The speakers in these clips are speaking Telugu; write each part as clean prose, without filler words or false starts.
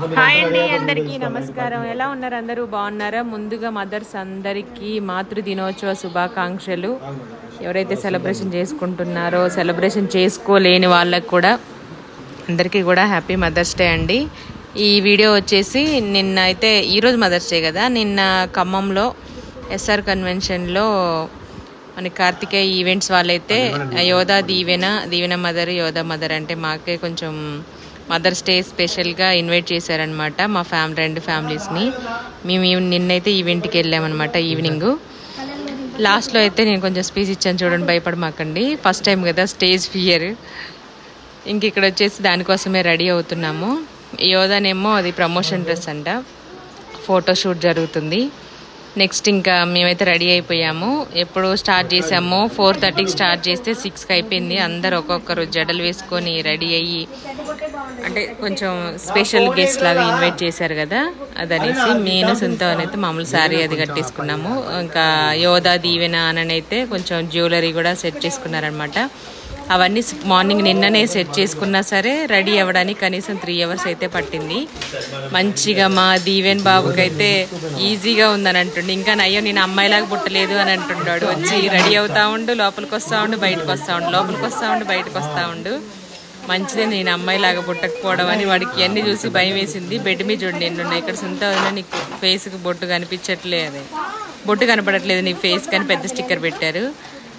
హాయ్ అండి, అందరికీ నమస్కారం. ఎలా ఉన్నారు? అందరూ బాగున్నారా? ముందుగా మదర్స్ అందరికీ మాతృ దినోత్సవ శుభాకాంక్షలు. ఎవరైతే సెలబ్రేషన్ చేసుకుంటున్నారో, సెలబ్రేషన్ చేసుకోలేని వాళ్ళకు కూడా అందరికీ కూడా హ్యాపీ మదర్స్ డే అండి. ఈ వీడియో వచ్చేసి నిన్న అయితే, ఈరోజు మదర్స్ డే కదా, నిన్న ఖమ్మంలో ఎస్ఆర్ కన్వెన్షన్లో మన కార్తికేయ ఈవెంట్స్ వాళ్ళైతే యోధా దీవెన మదర్, యోధా మదర్ అంటే మాకే కొంచెం మదర్స్ డే స్పెషల్గా ఇన్వైట్ చేశారనమాట మా రెండు ఫ్యామిలీస్ని. మేము నిన్నైతే ఈవెంట్కి వెళ్ళామన్నమాట ఈవినింగ్. లాస్ట్లో అయితే నేను కొంచెం స్పీచ్ ఇచ్చాను, చూడండి, భయపడమాకండి, ఫస్ట్ టైం కదా, స్టేజ్ ఫియర్. ఇంక ఇక్కడ వచ్చేసి దానికోసమే రెడీ అవుతున్నాము. యోధానేమో అది ప్రమోషన్ డ్రెస్ అంట, ఫోటోషూట్ జరుగుతుంది. నెక్స్ట్ ఇంకా మేమైతే రెడీ అయిపోయాము. ఎప్పుడు స్టార్ట్ చేసామో 4:30కి స్టార్ట్ చేస్తే 6కి అయిపోయింది. అందరు ఒక్కొక్కరు జడలు వేసుకొని రెడీ అయ్యి, అంటే కొంచెం స్పెషల్ గెస్ట్ లాగా ఇన్వైట్ చేశారు కదా, అదనేసి నేను సొంతం అయితే మామూలు శారీ అది కట్టేసుకున్నాము. ఇంకా యోధా దీవెన అననైతే కొంచెం జ్యువెలరీ కూడా సెట్ చేసుకున్నారనమాట. అవన్నీ మార్నింగ్ నిన్ననే సెట్ చేసుకున్నా సరే రెడీ అవ్వడానికి కనీసం 3 hours అయితే పట్టింది. మంచిగా మా దీవెన్ బాబుకి అయితే ఈజీగా ఉందని అంటుండే. ఇంకా అయ్యో నేను అమ్మాయిలాగా పుట్టలేదు అని అంటున్నాడు. వచ్చి రెడీ అవుతా ఉండు, లోపలికి వస్తూ ఉండు, బయటకు వస్తూ ఉండు, లోపలికి వస్తూ ఉండు, బయటకు వస్తూ ఉండు. మంచిదే నేను అమ్మాయిలాగా పుట్టకపోవడం అని వాడికి అన్నీ చూసి భయం వేసింది. బెడ్ మీద చూడండి ఎన్నున్నాయి. ఇక్కడ సొంత నీకు ఫేస్కి బొట్టు కనిపించట్లేదు, బొట్టు కనపడట్లేదు నీ ఫేస్ కానీ పెద్ద స్టిక్కర్ పెట్టారు.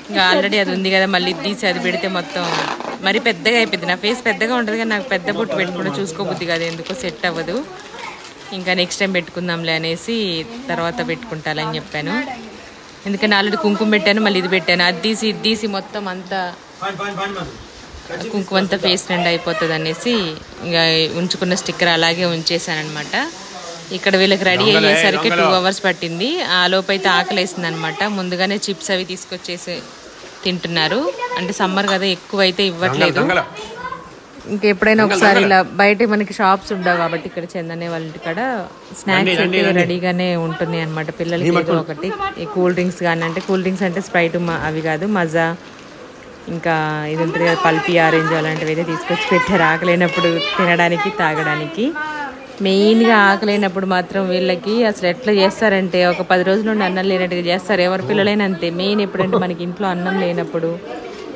ఇంకా ఆల్రెడీ అది ఉంది కదా, మళ్ళీ తీసి అది పెడితే మొత్తం మరి పెద్దగా అయిపోయింది. నా ఫేస్ పెద్దగా ఉంటుంది కానీ నాకు పెద్ద బొట్టు పెట్టుకుంటే చూసుకోబుద్ది కాదు, ఎందుకో సెట్ అవ్వదు. ఇంకా నెక్స్ట్ టైం పెట్టుకుందాంలే అనేసి తర్వాత పెట్టుకుంటాలని చెప్పాను. ఎందుకంటే ఆల్రెడీ కుంకుమ పెట్టాను, మళ్ళీ ఇది పెట్టాను, అది తీసి ఇది తీసి మొత్తం అంతా కుంకుమ అంతా ఫేస్ నిండా అయిపోతుంది అనేసి ఇంకా ఉంచుకున్న స్టిక్కర్ అలాగే ఉంచేసాను అనమాట. ఇక్కడ వీళ్ళకి రెడీ అయ్యేసరికి 2 hours పట్టింది. ఆ లోపు అయితే ఆకలి వేసింది అనమాట. ముందుగానే చిప్స్ అవి తీసుకొచ్చేసి తింటున్నారు. అంటే సమ్మర్ కదా, ఎక్కువ అయితే ఇవ్వట్లేదు. ఇంకెప్పుడైనా ఒకసారి ఇలా బయట మనకి షాప్స్ ఉండవు కాబట్టి ఇక్కడ చందనే వాళ్ళ ఇంటికాడ స్నాక్స్ అయితే రెడీగానే ఉంటున్నాయి అనమాట పిల్లలకి. ఏదో ఒకటి కూల్ డ్రింక్స్ కానీ, అంటే కూల్ డ్రింక్స్ అంటే స్ప్రైట్ అవి కాదు, మజా, ఇంకా ఇది ఉంటుంది కదా పల్పి, ఆరెంజ్ అలాంటివి అయితే తీసుకొచ్చి పెట్టారు ఆకలేనప్పుడు తినడానికి, తాగడానికి. మెయిన్గా ఆకలేనప్పుడు మాత్రం వీళ్ళకి అసలు ఎట్లా చేస్తారంటే, ఒక 10 రోజుల నుండి అన్నం లేనట్టుగా చేస్తారు. ఎవరి పిల్లలైనా అంతే. మెయిన్ ఎప్పుడంటే మనకి ఇంట్లో అన్నం లేనప్పుడు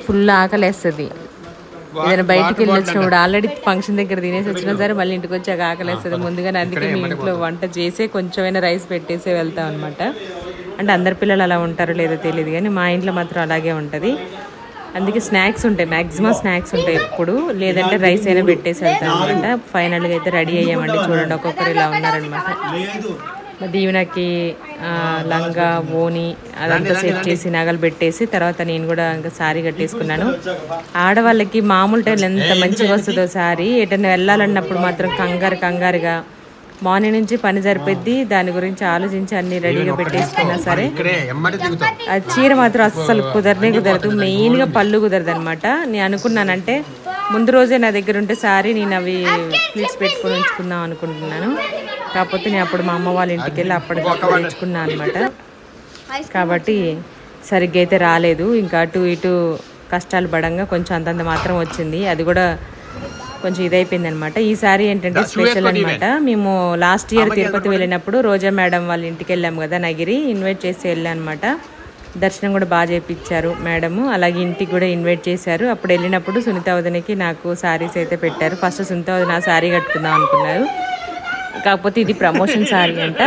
ఫుల్ ఆకలేస్తుంది. ఏదైనా బయటికి వెళ్ళి వచ్చినప్పుడు, ఆల్రెడీ ఫంక్షన్ దగ్గర తినేసి వచ్చినా సరే మళ్ళీ ఇంటికి వచ్చాక ఆకలేస్తుంది ముందుగానే. అందుకే మీ ఇంట్లో వంట చేసే కొంచెమైనా రైస్ పెట్టేసే వెళ్తాం అనమాట. అంటే అందరి పిల్లలు అలా ఉంటారో లేదో తెలియదు కానీ మా ఇంట్లో మాత్రం అలాగే ఉంటుంది. అందుకే స్నాక్స్ ఉంటాయి, మ్యాక్సిమం స్నాక్స్ ఉంటాయి ఎప్పుడు, లేదంటే రైస్ అయినా పెట్టేసి వెళ్తాం అనమాట. ఫైనల్గా అయితే రెడీ అయ్యామండి. చూడండి ఒక్కొక్కరు ఇలా ఉన్నారనమాట. దీవెనకి లంగా, ఓని అదంతా సెట్ చేసి నగలు పెట్టేసి తర్వాత నేను కూడా ఇంకా శారీ కట్టేసుకున్నాను. ఆడవాళ్ళకి మామూలు టైం ఎంత మంచిగా వస్తుందో శారీ, ఎటన్నా వెళ్ళాలన్నప్పుడు మాత్రం కంగారుగా మార్నింగ్ నుంచి పని సరిపోద్ది. దాని గురించి ఆలోచించి అన్ని రెడీగా పెట్టేసుకున్నా సరే ఆ చీర మాత్రం అస్సలు కుదరదు. మెయిన్గా పళ్ళు కుదరదు అనమాట. నేను అనుకున్నానంటే ముందు రోజే నా దగ్గర ఉంటే సారీ నేను అవి ప్లీట్స్ పెట్టుకొని ఉంచుకుందాం అనుకుంటున్నాను. కాకపోతే నేను అప్పుడు మా అమ్మ వాళ్ళ ఇంటికి వెళ్ళి అప్పటికప్పుడు తెచ్చుకున్నాను అనమాట. కాబట్టి సరిగ్గా అయితే రాలేదు. ఇంకా అటు ఇటు కష్టాలు పడంగా కొంచెం అంతంత మాత్రం వచ్చింది. అది కూడా కొంచెం ఇదైపోయింది అనమాట. ఈసారి ఏంటంటే స్పెషల్ అనమాట. మేము లాస్ట్ ఇయర్ తిరుపతి వెళ్ళినప్పుడు రోజా మేడం వాళ్ళ ఇంటికి వెళ్ళాము కదా, నగిరి, ఇన్వైట్ చేసి వెళ్ళాం అనమాట. దర్శనం కూడా బాగా చేయించారు మేడము. అలాగే ఇంటికి కూడా ఇన్వైట్ చేశారు. అప్పుడు వెళ్ళినప్పుడు సునీత వదినకి నాకు శారీస్ అయితే పెట్టారు. ఫస్ట్ సునీత వదిన శారీ కట్టుకుందాం అనుకున్నారు. కాకపోతే ఇది ప్రమోషన్ శారీ అంట,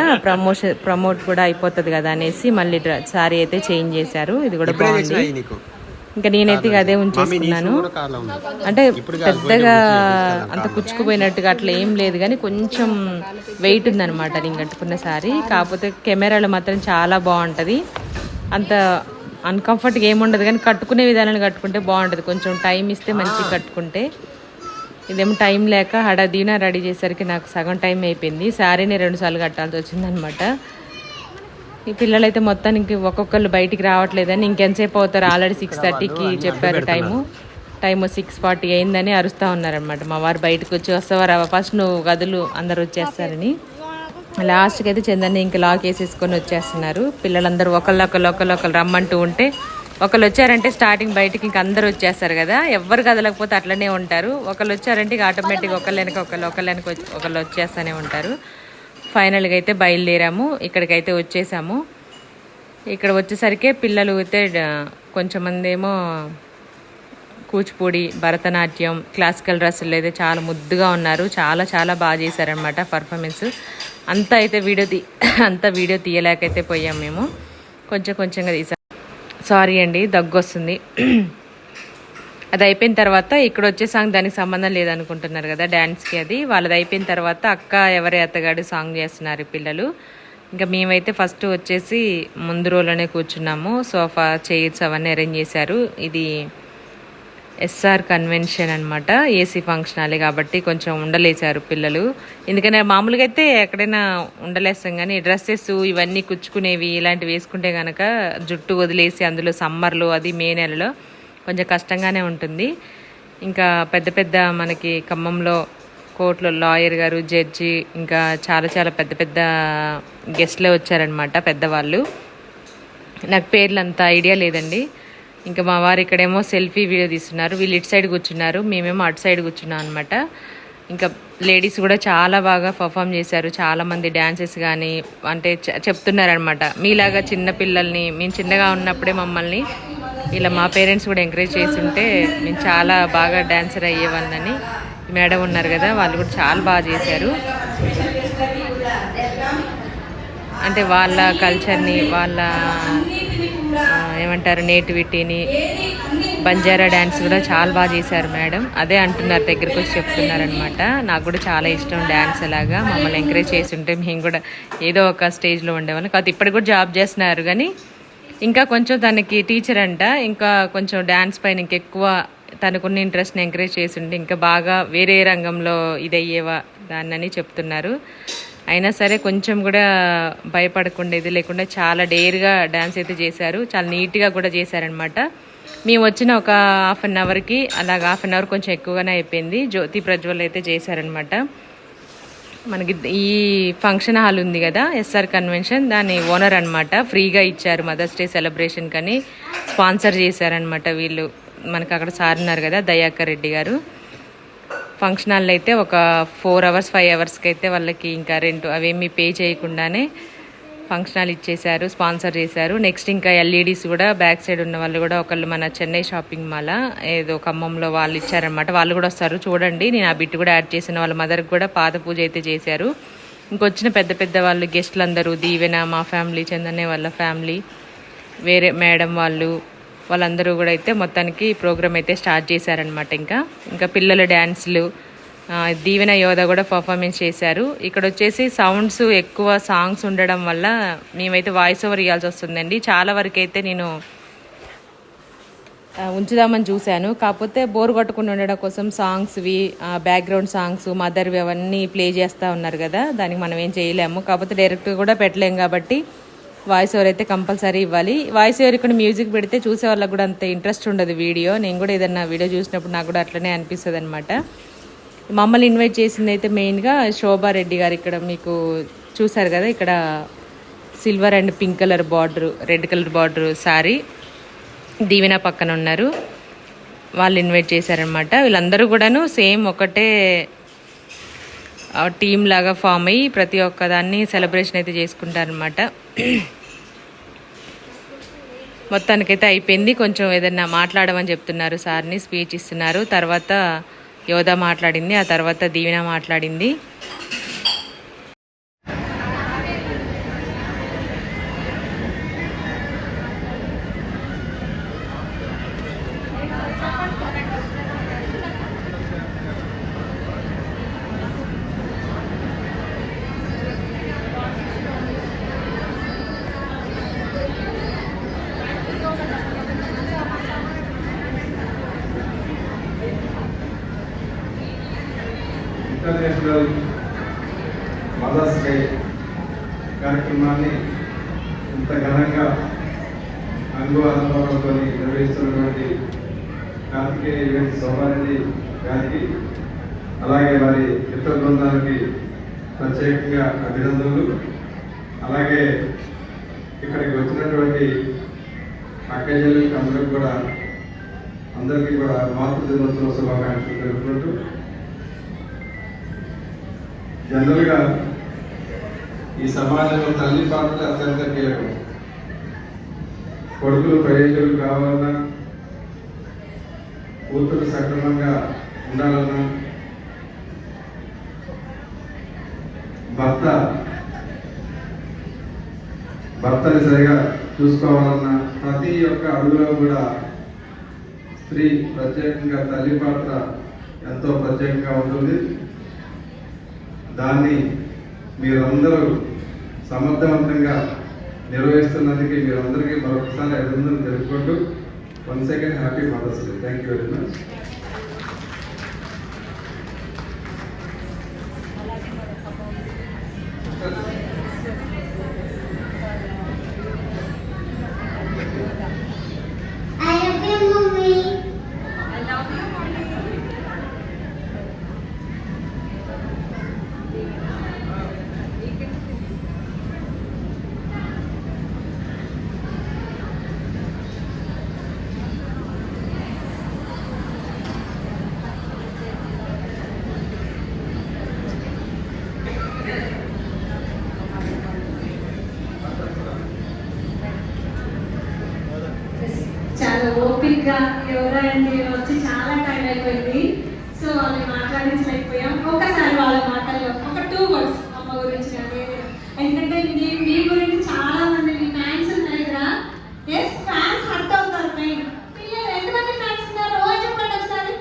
ప్రమోట్ కూడా అయిపోతుంది కదా అనేసి మళ్ళీ శారీ అయితే చేంజ్ చేశారు. ఇది కూడా బాగుంది. ఇంకా నేనైతే అదే ఉంచేసుకున్నాను. అంటే పెద్దగా అంత కుచ్చుకుపోయినట్టుగా అట్లా ఏం లేదు కానీ కొంచెం వెయిట్ ఉందన్నమాట నేను కట్టుకున్న శారీ. కాకపోతే కెమెరాలో మాత్రం చాలా బాగుంటుంది. అంత అన్కంఫర్ట్గా ఏముండదు కానీ కట్టుకునే విధానాన్ని కట్టుకుంటే బాగుంటుంది. కొంచెం టైం ఇస్తే మంచిగా కట్టుకుంటే. ఇదేమో టైం లేక హడాదీనా రెడీ చేసరికి నాకు సగం టైం అయిపోయింది. శారీని 2 సార్లు కట్టాల్సి వచ్చిందనమాట. ఈ పిల్లలైతే మొత్తానికి ఒక్కొక్కళ్ళు బయటికి రావట్లేదని ఇంకెంతసేపు అవుతారు, ఆల్రెడీ 6:30కి చెప్పారు టైము 6:40 అయిందని అరుస్తూ ఉన్నారనమాట. మా వారు బయటకు వచ్చి వస్తావారా ఫస్ట్ నువ్వు గదులు అందరు వచ్చేస్తారని. లాస్ట్కి అయితే చందన్ని ఇంక లాక్ వేసేసుకొని వచ్చేస్తున్నారు. పిల్లలందరూ ఒకళ్ళు రమ్మంటూ ఉంటే ఒకళ్ళు వచ్చారంటే స్టార్టింగ్ బయటికి ఇంక అందరూ వచ్చేస్తారు కదా, ఎవ్వరు కదలకపోతే అట్లనే ఉంటారు. ఒకళ్ళు వచ్చారంటే ఇక ఆటోమేటిక్గా ఒకళ్ళు ఒకళ్ళు వచ్చేస్తూనే ఉంటారు. ఫైనల్గా అయితే బయలుదేరాము, ఇక్కడికైతే వచ్చేసాము. ఇక్కడ వచ్చేసరికి పిల్లలు అయితే కొంచెం మంది ఏమో కూచిపూడి, భరతనాట్యం, క్లాసికల్ డ్రెస్సులు అయితే చాలా ముద్దుగా ఉన్నారు. చాలా చాలా బాగా చేశారనమాట పర్ఫార్మెన్స్. అంతా వీడియో తీయలేకైతే పోయాం మేము, కొంచెంగా తీసాం. సారీ అండి, దగ్గు వస్తుంది. అది అయిపోయిన తర్వాత ఇక్కడ వచ్చే సాంగ్ దానికి సంబంధం లేదనుకుంటున్నారు కదా డ్యాన్స్కి, అది వాళ్ళది అయిపోయిన తర్వాత అక్క ఎవరి అత్తగాడు సాంగ్ చేస్తున్నారు పిల్లలు. ఇంకా మేమైతే ఫస్ట్ వచ్చేసి ముందు రోలోనే కూర్చున్నాము. సోఫా, చైర్స్ అవన్నీ అరేంజ్ చేశారు. ఇది ఎస్ఆర్ కన్వెన్షన్ అనమాట, ఏసీ ఫంక్షన్ హాలే కాబట్టి కొంచెం ఉండలేసారు పిల్లలు. ఎందుకంటే మామూలుగా అయితే ఎక్కడైనా ఉండలేస్తాం, కానీ డ్రెస్సెస్ ఇవన్నీ కుచ్చుకునేవి ఇలాంటివి వేసుకుంటే కనుక జుట్టు వదిలేసి అందులో సమ్మర్లో అది మే నెలలో కొంచెం కష్టంగానే ఉంటుంది. ఇంకా పెద్ద మనకి ఖమ్మంలో కోర్టులో లాయర్ గారు, జడ్జి, ఇంకా చాలా పెద్ద గెస్ట్లే వచ్చారనమాట పెద్దవాళ్ళు. నాకు పేర్లు అంత ఐడియా లేదండి. ఇంకా మా వారు ఇక్కడేమో సెల్ఫీ వీడియో తీస్తున్నారు, వీళ్ళు ఇటు సైడ్ కూర్చున్నారు, మేమేమో అటు సైడ్ కూర్చున్నాం అనమాట. ఇంకా లేడీస్ కూడా చాలా బాగా పర్ఫామ్ చేశారు. చాలామంది డ్యాన్సెస్ కానీ అంటే చెప్తున్నారనమాట, మీలాగా చిన్న పిల్లల్ని మేము చిన్నగా ఉన్నప్పుడే మమ్మల్ని ఇలా మా పేరెంట్స్ కూడా ఎంకరేజ్ చేస్తుంటే మేము చాలా బాగా డాన్సర్ అయ్యేవాళ్ళని. మేడం ఉన్నారు కదా, వాళ్ళు కూడా చాలా బాగా చేశారు. అంటే వాళ్ళ కల్చర్ని, వాళ్ళ ఏమంటారు నేటివిటీని, బంజారా డ్యాన్స్ కూడా చాలా బాగా చేశారు మేడం. అదే అంటున్నారు, దగ్గరికి వచ్చి చెప్తున్నారనమాట. నాకు కూడా చాలా ఇష్టం డ్యాన్స్. అలాగా మమ్మల్ని ఎంకరేజ్ చేసి ఉంటే మేము కూడా ఏదో ఒక స్టేజ్లో ఉండేవాళ్ళం. కాదు ఇప్పటికి కూడా జాబ్ చేస్తున్నారు, కానీ ఇంకా కొంచెం తనకి టీచర్ అంట, ఇంకా కొంచెం డ్యాన్స్ పైన ఇంకెక్కువ తనకున్న ఇంట్రెస్ట్ని ఎంకరేజ్ చేసి ఉంటే ఇంకా బాగా వేరే రంగంలో ఇదయ్యేవా దాన్నని చెప్తున్నారు. అయినా సరే కొంచెం కూడా భయపడకుండా ఇది లేకుండా చాలా డేర్గా డ్యాన్స్ అయితే చేశారు. చాలా నీట్గా కూడా చేశారనమాట. మేము వచ్చిన ఒక హాఫ్ అన్ అవర్కి అలాగ హాఫ్ అన్ అవర్ కొంచెం ఎక్కువగానే అయిపోయింది. జ్యోతి ప్రజ్వల్ అయితే చేశారనమాట. మనకి ఈ ఫంక్షన్ హాల్ ఉంది కదా ఎస్ఆర్ కన్వెన్షన్, దాని ఓనర్ అనమాట. ఫ్రీగా ఇచ్చారు మదర్స్ డే సెలబ్రేషన్ కానీ స్పాన్సర్ చేశారనమాట వీళ్ళు. మనకు అక్కడ సార్ ఉన్నారు కదా దయాకర్ రెడ్డి గారు. ఫంక్షన్ హాల్లో అయితే ఒక 4 hours 5 hours అయితే వాళ్ళకి ఇంకా రెంట్ అవేమీ పే చేయకుండానే ఫంక్షన్ హాల్ ఇచ్చేశారు, స్పాన్సర్ చేశారు. నెక్స్ట్ ఇంకా ఎల్ఈడీస్ కూడా బ్యాక్ సైడ్ ఉన్న వాళ్ళు కూడా ఒకళ్ళు మన చెన్నై షాపింగ్ మాల్ ఏదో ఖమ్మంలో వాళ్ళు ఇచ్చారనమాట. వాళ్ళు కూడా వస్తారు చూడండి. నేను ఆ బిట్ కూడా యాడ్ చేసిన, వాళ్ళ మదర్కి కూడా పాద పూజ అయితే చేశారు. ఇంకొచ్చిన పెద్ద వాళ్ళు గెస్టులు అందరూ, దీవెన, మా ఫ్యామిలీ, చందనే వాళ్ళ ఫ్యామిలీ, వేరే మేడం వాళ్ళందరూ కూడా అయితే మొత్తానికి ప్రోగ్రామ్ అయితే స్టార్ట్ చేశారనమాట. ఇంకా పిల్లల డ్యాన్సులు, దీవెన యోధ కూడా పర్ఫార్మెన్స్ చేశారు. ఇక్కడ వచ్చేసి సౌండ్స్ ఎక్కువ సాంగ్స్ ఉండడం వల్ల మేమైతే వాయిస్ ఓవర్ ఇవ్వాల్సి వస్తుందండి. చాలా వరకు అయితే నేను ఉంచుదామని చూశాను, కాకపోతే బోర్ కొట్టకుండా ఉండడం కోసం సాంగ్స్వి, బ్యాక్గ్రౌండ్ సాంగ్స్, మదర్వి అవన్నీ ప్లే చేస్తూ ఉన్నారు కదా, దానికి మనం ఏం చేయలేము. కాకపోతే డైరెక్ట్గా కూడా పెట్టలేము కాబట్టి వాయిస్ ఓవర్ అయితే కంపల్సరీ ఇవ్వాలి. వాయిస్ ఓవర్ ఇక్కడ మ్యూజిక్ పెడితే చూసే వాళ్ళకి కూడా అంత ఇంట్రెస్ట్ ఉండదు వీడియో. నేను కూడా ఏదన్నా వీడియో చూసినప్పుడు నాకు కూడా అట్లనే అనిపిస్తుంది అనమాట. మమ్మల్ని ఇన్వైట్ చేసింది అయితే మెయిన్గా శోభారెడ్డి గారు. ఇక్కడ మీకు చూసారు కదా, ఇక్కడ silver and pink colour border, red colour border sari, Deevena పక్కన ఉన్నారు, వాళ్ళు ఇన్వైట్ చేశారనమాట. వీళ్ళందరూ కూడాను సేమ్ ఒకటే టీమ్ లాగా ఫామ్ అయ్యి ప్రతి ఒక్కదాన్ని సెలబ్రేషన్ అయితే చేసుకుంటారనమాట. మొత్తానికైతే అయిపోయింది. కొంచెం ఏదన్నా మాట్లాడమని చెప్తున్నారు సార్ని, స్పీచ్ ఇస్తున్నారు. తర్వాత యోధ మాట్లాడింది, ఆ తర్వాత దీవెన మాట్లాడింది. ఇంటర్నేషనల్ మదర్స్ డే కార్యక్రమాన్ని ఇంత ఘనంగా అనుభవాలతో నిర్వహిస్తున్నటువంటి కార్తికేయ ఈవెంట్ శోభారెడ్డి గారికి, అలాగే వారి మిత్ర బృందానికి ప్రత్యేకంగా అభినందనలు. అలాగే ఇక్కడికి వచ్చినటువంటి అక్క చెల్లెలకి అందరికీ కూడా మాతృ దినోత్సవ శుభాకాంక్షలు తెలుపుకుంటూ, జనరల్గా ఈ సమాజంలో తల్లి పాత్ర అత్యంత కీలకం. కొడుకులు ప్రయోజకులు కావాలన్నా, కూతురు సక్రమంగా ఉండాలన్నా, భర్తని సరిగా చూసుకోవాలన్నా, ప్రతి ఒక్క అడుగులో కూడా స్త్రీ ప్రత్యేకంగా తల్లి పాత్ర ఎంతో ప్రత్యేకంగా ఉంటుంది. దాన్ని మీరందరూ సమర్థవంతంగా నిర్వహిస్తున్నందుకు మీరందరికీ మరొకసారి అభినందనలు తెలుసుకుంటూ, once again happy mothers day. Thank you very much. చాలా ఓపిక్గా ఎవరైనా వచ్చి చాలా టైం అయిపోయింది. సో వాళ్ళని మాట్లాడించలేకపోయాం. ఒకసారి వాళ్ళ మాటల్లో ఒక 2 words అమ్మ గురించి కానీ, ఎందుకంటే మీ గురించి చాలా మంది మీ ఫ్యాన్స్ ఉన్నారు ఇక్కడ. ఎస్, ఫ్యాన్స్ హర్ట్ అవుతారు. మెయిన్ పిల్లలు ఎంతమంది ఫ్యాన్స్ ఉన్నారు? రోజు చెప్పండి ఒకసారి.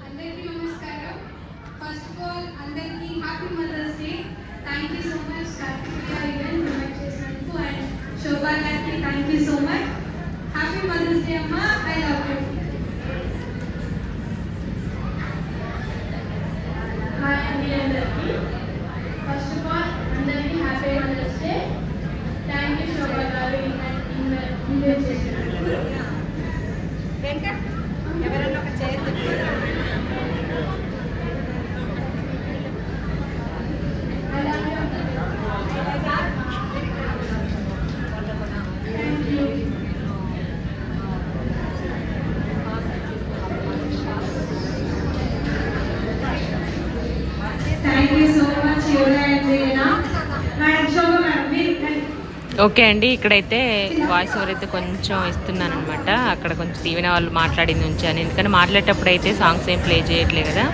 అందరికీ నమస్కారం. ఫస్ట్ ఆఫ్ ఆల్ అందరికీ happy mothers day. Thank you so much Karthikeya event provide చేసినందుకు, అండ్ శోభా గారికి thank you so much. Happy mothers Day అమ్మ. I love you. హాయ్ అండి అందరికీ. ఫస్ట్ ఆఫ్ ఆల్ అందరికీ happy mothers day. Thank you Shobha గారు ఇన్వైట్ చేసినందుకు. ఎవరైనా ఒక chair thank you so much. Madam Shobha madam మీరు ఓకే అండి, ఇక్కడైతే వాయిస్ ఓవర్ అయితే కొంచెం ఇస్తున్నాను అనమాట. అక్కడ కొంచెం దీవెన వాళ్ళు మాట్లాడింది ఉంచాను, ఎందుకంటే మాట్లాడేటప్పుడు అయితే సాంగ్స్ ఏం ప్లే చేయట్లేదు కదా,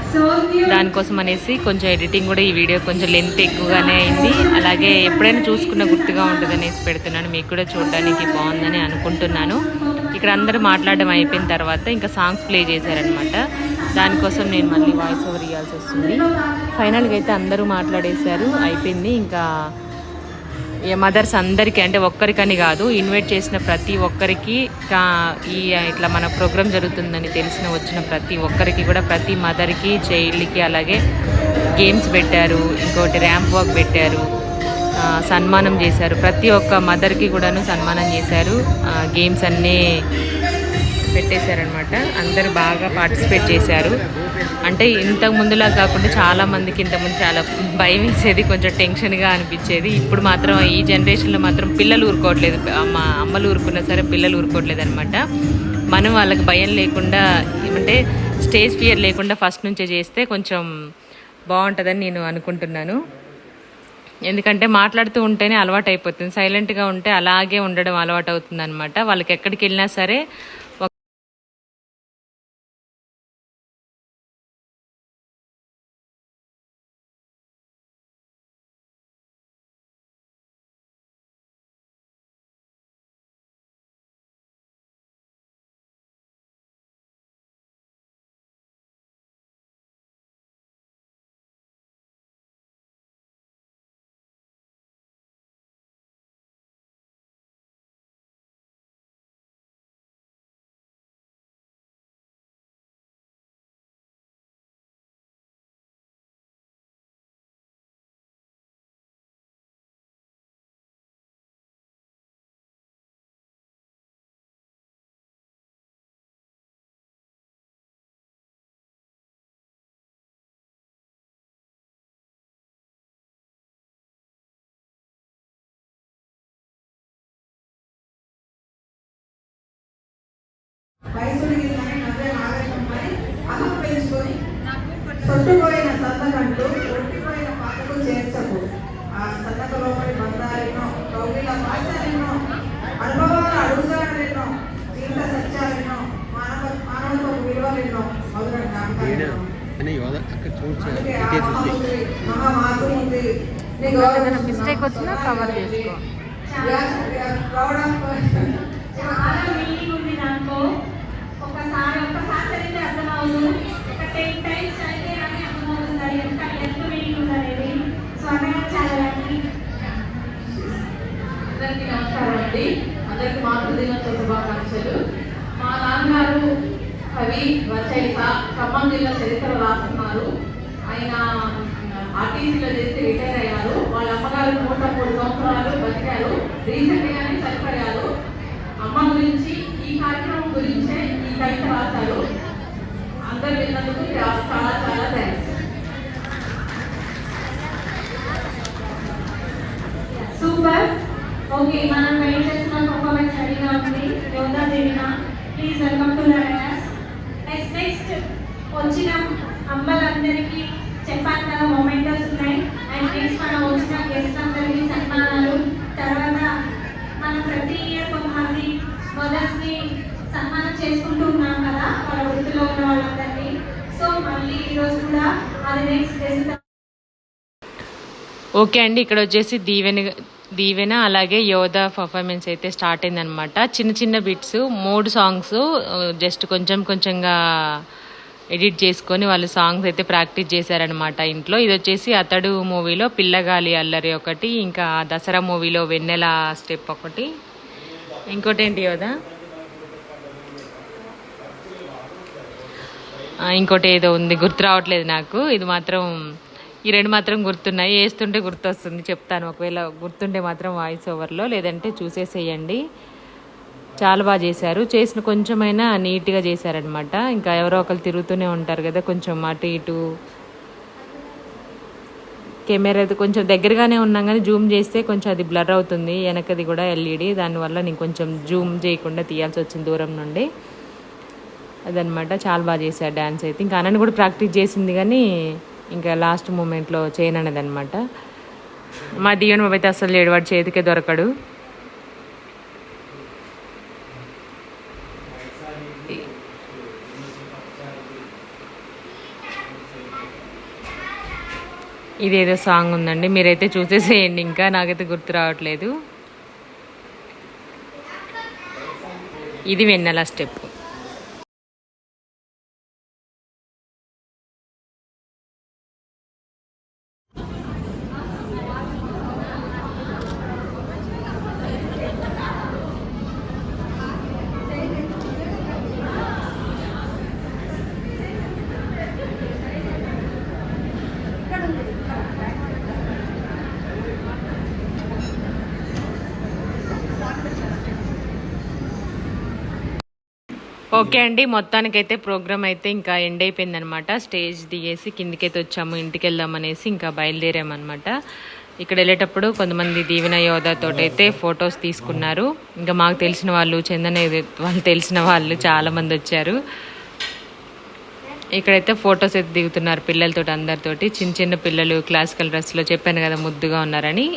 దానికోసం అనేసి కొంచెం ఎడిటింగ్ కూడా ఈ వీడియో కొంచెం లెంత్ ఎక్కువగానే అయింది. అలాగే ఎప్పుడైనా చూసుకున్న గుర్తుగా ఉంటుంది అనేసి పెడుతున్నాను, మీకు కూడా చూడడానికి బాగుందని అనుకుంటున్నాను. ఇక్కడ అందరూ మాట్లాడడం అయిపోయిన తర్వాత ఇంకా సాంగ్స్ ప్లే చేశారనమాట. దానికోసం నేను మళ్ళీ వాయిస్ ఓవర్ ఇవ్వాల్సి వస్తుంది. ఫైనల్గా అయితే అందరూ మాట్లాడేశారు, అయిపోయింది. ఇంకా మదర్స్ అందరికీ, అంటే ఒక్కరికని కాదు, ఇన్వైట్ చేసిన ప్రతి ఒక్కరికి, ఈ ఇట్లా మన ప్రోగ్రామ్ జరుగుతుందని వచ్చిన ప్రతి ఒక్కరికి కూడా, ప్రతి మదర్కి, చైల్డ్కి అలాగే గేమ్స్ పెట్టారు, ఇంకోటి ర్యాంప్ వాక్ పెట్టారు, సన్మానం చేశారు. ప్రతి ఒక్క మదర్కి కూడాను సన్మానం చేశారు. గేమ్స్ అన్నీ పెట్టేశారనమాట. అందరూ బాగా పార్టిసిపేట్ చేశారు. అంటే ఇంతకు ముందులా కాకుండా చాలామందికి ఇంతకుముందు చాలా భయం వేసేది, కొంచెం టెన్షన్గా అనిపించేది. ఇప్పుడు మాత్రం ఈ జనరేషన్లో మాత్రం పిల్లలు ఊరుకోవట్లేదు, అమ్మలు ఊరుకున్నా సరే పిల్లలు ఊరుకోవట్లేదు అనమాట. మనం వాళ్ళకి భయం లేకుండా, అంటే స్టేజ్ ఫియర్ లేకుండా ఫస్ట్ నుంచే చేస్తే కొంచెం బాగుంటుందని నేను అనుకుంటున్నాను. ఎందుకంటే మాట్లాడుతూ ఉంటేనే అలవాటు అయిపోతుంది, సైలెంట్గా ఉంటే అలాగే ఉండడం అలవాటు అవుతుంది అనమాట. వాళ్ళకి ఎక్కడికి వెళ్ళినా సరే వయసుడిగిందని నవ్వే నాగరికమని అహం పెంచుకొని తొట్టుపోయిన సన్నగంటూ ఒట్టిపోయిన పాటకు చేర్చకు. ఆ సన్నక లోపలి బంధాలెన్నో, కౌగిల భాషలెన్నో, అనుభవాల అడుగుజాడలెన్నో, జీవిత సత్యాలెన్నో, మానవత్వపు విలువలెన్నో, మధుర జ్ఞాపకాలెన్నో. మహామాతృ ఉంది. మిస్టేక్ వచ్చినా కవర్ చేసుకో. చాలా మీనింగ్ ఉంది దాంట్లో. ఒకసారి చదివితే అర్థమవుతుంది, ఒక 10 టైమ్స్ చదివితే కానీ అర్థమవుతుంది అది ఎంత మీనింగ్ ఉంది అనేది. సో అన్నగా చాలా లక్కీ. అందరికీ నమస్కారం అండి. అందరికీ మాతృదినోత్సవ శుభాకాంక్షలు. మా నాన్నగారు కవి, రచయిత, ఖమ్మం జిల్లా చరిత్ర రాస్తున్నారు. ఆయన ఆర్టీసీలో చేసి రిటైర్ అయ్యారు. వాళ్ళ అమ్మగారు 103 సంవత్సరాలు బతికారు. రీసెంట్గానే చనిపోయారు. అమ్మ గురించి, ఈ కార్యక్రమం గురించే ఈ కవిత రాశారు. అందరు విన్నందుకు చాలా చాలా థ్యాంక్స్. సూపర్. ఓకే, మనం వెయిట్ చేస్తున్న పర్ఫార్మెన్స్ రెడీగా ఉంది. Yoga Devina, please welcome to next వచ్చిన అమ్మలందరికీ చెప్పాను కదా మొమెంటోస్ ఉన్నాయి. అండ్ నెక్స్ట్ మనం వచ్చిన గెస్ట్ అందరికీ సన్మానాలు. తర్వాత మనం ప్రతి ఇయర్ కొంతమంది మదర్స్ని సన్మానం చేసుకుంటూ ఉన్నాం కదా వాళ్ళ వృత్తిలో ఉన్న వాళ్ళందరినీ. సో మళ్ళీ ఈరోజు కూడా అది నెక్స్ట్ గెస్ట్. ఓకే అండి, ఇక్కడ వచ్చేసి దీవెన అలాగే యోధ పర్ఫార్మెన్స్ అయితే స్టార్ట్ అయిందనమాట. చిన్న చిన్న బిట్స్, 3 సాంగ్స్ జస్ట్ కొంచెంగా ఎడిట్ చేసుకొని వాళ్ళు సాంగ్స్ అయితే ప్రాక్టీస్ చేశారనమాట ఇంట్లో. ఇది వచ్చేసి అతడు మూవీలో పిల్లగాలి అల్లరి ఒకటి, ఇంకా దసరా మూవీలో వెన్నెల స్టెప్ ఒకటి, ఇంకోటి ఏంటి యోధ, ఇంకోటి ఏదో ఉంది గుర్తు రావట్లేదు నాకు. ఇది మాత్రం, ఈ 2 మాత్రం గుర్తున్నాయి. వేస్తుంటే గుర్తొస్తుంది, చెప్తాను ఒకవేళ గుర్తుంటే మాత్రం వాయిస్ ఓవర్లో, లేదంటే చూసేసేయండి. చాలా బాగా చేశారు. చేసిన కొంచెమైనా నీట్గా చేశారనమాట. ఇంకా ఎవరో ఒకరు తిరుగుతూనే ఉంటారు కదా, కొంచెం అటు ఇటు. కెమెరా అయితే కొంచెం దగ్గరగానే ఉన్నాం కానీ జూమ్ చేస్తే కొంచెం అది బ్లర్ అవుతుంది. వెనకది కూడా ఎల్ఈడి, దానివల్ల నేను కొంచెం జూమ్ చేయకుండా తీయాల్సి వచ్చింది దూరం నుండి. అదనమాట. చాలా బాగా చేశారు డ్యాన్స్ అయితే. ఇంకా అన్నని కూడా ప్రాక్టీస్ చేసింది కానీ ఇంకా లాస్ట్ మూమెంట్లో చేయనన్నది అనమాట. మా దీవెన బాబు అయితే అసలు లేడు, వాడు చేతికే దొరకడు. ఇదేదో సాంగ్ ఉందండి, మీరైతే చూసేసేయండి. ఇంకా నాకైతే గుర్తు రావట్లేదు. ఇది వెన్నెల స్టెప్. ఓకే అండి, మొత్తానికైతే ప్రోగ్రామ్ అయితే ఇంకా ఎండ్ అయిపోయిందనమాట. స్టేజ్ దిగేసి కిందికైతే వచ్చాము, ఇంటికి వెళ్దామనేసి ఇంకా బయలుదేరామన్నమాట. ఇక్కడ వెళ్ళేటప్పుడు కొంతమంది దీవెన యోధతో అయితే ఫొటోస్ తీసుకున్నారు. ఇంకా మాకు తెలిసిన వాళ్ళు, చందన వాళ్ళు తెలిసిన వాళ్ళు చాలామంది వచ్చారు. ఇక్కడైతే ఫొటోస్ అయితే దిగుతున్నారు పిల్లలతో, అందరితోటి. చిన్న చిన్న పిల్లలు క్లాసికల్ డ్రెస్లో, చెప్పాను కదా ముద్దుగా ఉన్నారని.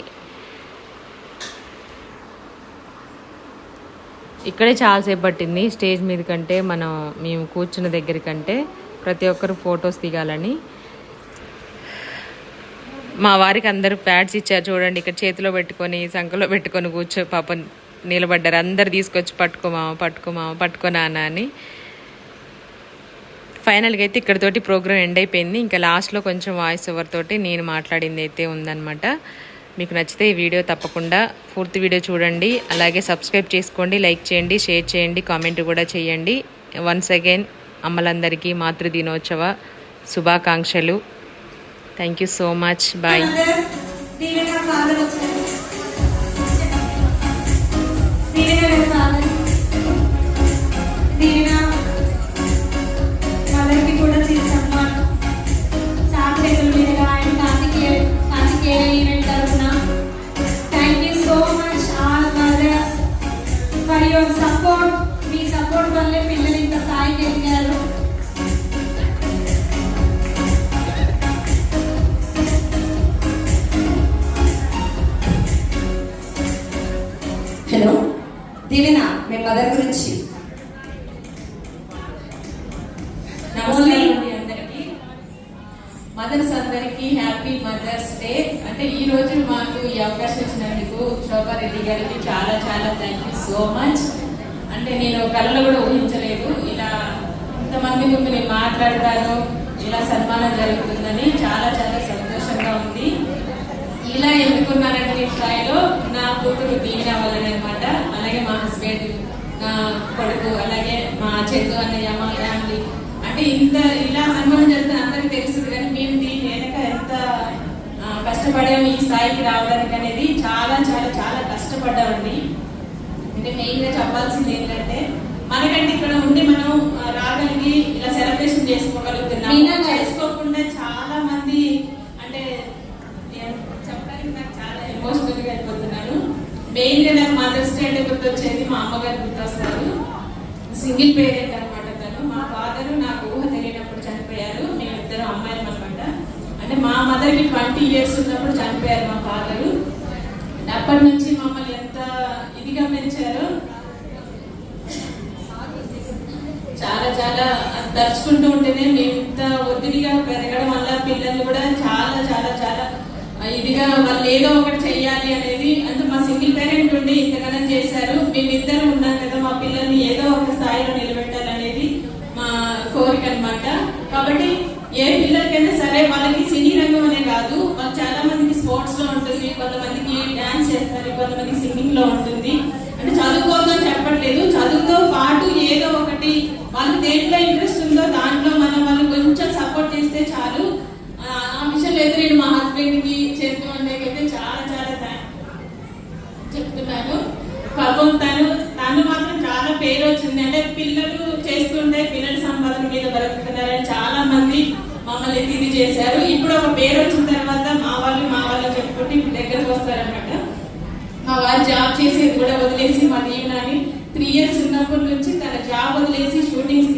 ఇక్కడే చాలాసేపు పట్టింది స్టేజ్ మీద కంటే, మేము కూర్చున్న దగ్గర కంటే. ప్రతి ఒక్కరు ఫొటోస్ దిగాలని. మా వారికి అందరూ ప్యాడ్స్ ఇచ్చారు చూడండి. ఇక్కడ చేతిలో పెట్టుకొని, సంఖలో పెట్టుకొని పాపం నిలబడ్డారు. అందరు తీసుకొచ్చి పట్టుకోనా అని. ఫైనల్గా అయితే ఇక్కడతోటి ప్రోగ్రామ్ ఎండ్ అయిపోయింది. ఇంకా లాస్ట్లో కొంచెం వాయిస్ ఓవర్ తోటి నేను మాట్లాడింది అయితే ఉందన్నమాట. మీకు నచ్చితే ఈ వీడియో తప్పకుండా పూర్తి వీడియో చూడండి. అలాగే సబ్స్క్రైబ్ చేసుకోండి, లైక్ చేయండి, షేర్ చేయండి, కామెంట్ కూడా చేయండి. వన్స్ అగైన్ అమ్మలందరికీ మాతృదినోత్సవ శుభాకాంక్షలు. Thank you so much. Bye. Support, మీ సపోర్ట్ వల్లే పిల్లలు ఇంత మదర్స్ అందరికీ హ్యాపీ మదర్స్ డే. అంటే ఈ రోజు మాకు ఈ అవకాశం ఇచ్చినందుకు శోభారెడ్డి గారికి చాలా చాలా థ్యాంక్ యూ సో మచ్. అంటే నేను కళ్ళలో కూడా ఊహించలేదు ఇలా ఇంతమంది ముందు నేను మాట్లాడతాను, ఇలా సన్మానం జరుగుతుందని. చాలా చాలా సంతోషంగా ఉంది. ఇలా ఎందుకున్నానంటే ఈ స్థాయిలో నా కూతురు దీవెన వల్లనే అనమాట. అలాగే మా హస్బెండ్, నా కొడుకు, అలాగే మా చెల్లు అన్నయ్య, మా ఫ్యామిలీ. అంటే ఇంత ఇలా సన్మానం జరుగుతుంది అందరికీ తెలుస్తుంది, కానీ మేము దీని వెనక ఎంత కష్టపడాము ఈ స్థాయికి రావడానికి అనేది చాలా చాలా చాలా కష్టపడ్డామండి. అంటే మెయిన్గా చెప్పాల్సింది ఏంటంటే మనకంటే ఇక్కడ ఉండి మనం రాగలిగి ఇలా సెలబ్రేషన్ చేసుకోగలుగుతున్నాం. చేసుకోకుండా చాలా మంది అంటే చెప్పడానికి నాకు చాలా ఎమోషనల్ గా అయిపోతున్నాను. మెయిన్ గా నాకు మదర్స్ డే అంటే గుర్తొచ్చేది మా అమ్మగారు గుర్తొస్తారు. సింగిల్ పేరెంట్ అనమాట తను. మా ఫాదర్ నాకు ఊహ తెలియనప్పుడు చనిపోయారు. మేమిద్దరు అమ్మాయిలు అనమాట. అంటే మా మదర్ కి 20 years ఉన్నప్పుడు చనిపోయారు మా ఫాదరు. అప్పటి నుంచి మమ్మల్ని ఎంత ఇదిగా పెంచారో చాలా చాలా తలుచుకుంటూ ఉంటేనే మేము ఇంత ఒత్తిడిగా పెరగడం వల్ల పిల్లలు కూడా చాలా చాలా చాలా ఇదిగా వాళ్ళు ఏదో ఒకటి చెయ్యాలి అనేది. అంటే మా సింగిల్ పేరెంట్ ఉండి ఇంతగానం చేశారు. మేమిద్దరం ఉన్నాం కదా, మా పిల్లల్ని ఏదో ఒక స్థాయిలో నిలబెట్టాలనేది మా కోరిక అనమాట. కాబట్టి ఏ పిల్లలకైనా సరే వాళ్ళకి సినీ రంగం అనే కాదు, వాళ్ళు చాలా మందికి స్పోర్ట్స్ లో ఉంటుంది, కొంతమందికి డాన్స్ చేస్తారు, కొంతమందికి సింగింగ్ లో ఉంటుంది. అంటే చదువుకోవద్దని చెప్పట్లేదు, చదువుతో పాటు ఏదో ఒకటి వాళ్ళకి దేంట్లో ఇంట్రెస్ట్ ఉందో దాంట్లో మనం వాళ్ళు కొంచెం సపోర్ట్ చేస్తే చాలు. ఆ విషయంలో అయితే నేను మా హస్బెండ్ కి చేతు అన్నకైతే చాలా చాలా చెప్తున్నాను. పాపం తను మాత్రం చాలా పేరు వచ్చింది. అంటే పిల్లలు చేస్తుంటే పిల్లల సంపాదన మీద బ్రతుకుతున్నారని చాలా మంది మమ్మల్ని ఇది చేశారు. ఇప్పుడు ఒక పేరు వచ్చిన తర్వాత మా వాళ్ళు చెప్పుకుంటే ఇప్పుడు దగ్గరకు వస్తారనమాట. మా వారు జాబ్ చేసేది కూడా వదిలేసి మా దీవెనని 3 years ఉన్నప్పటి నుంచి తన జాబ్ వదిలేసి షూటింగ్స్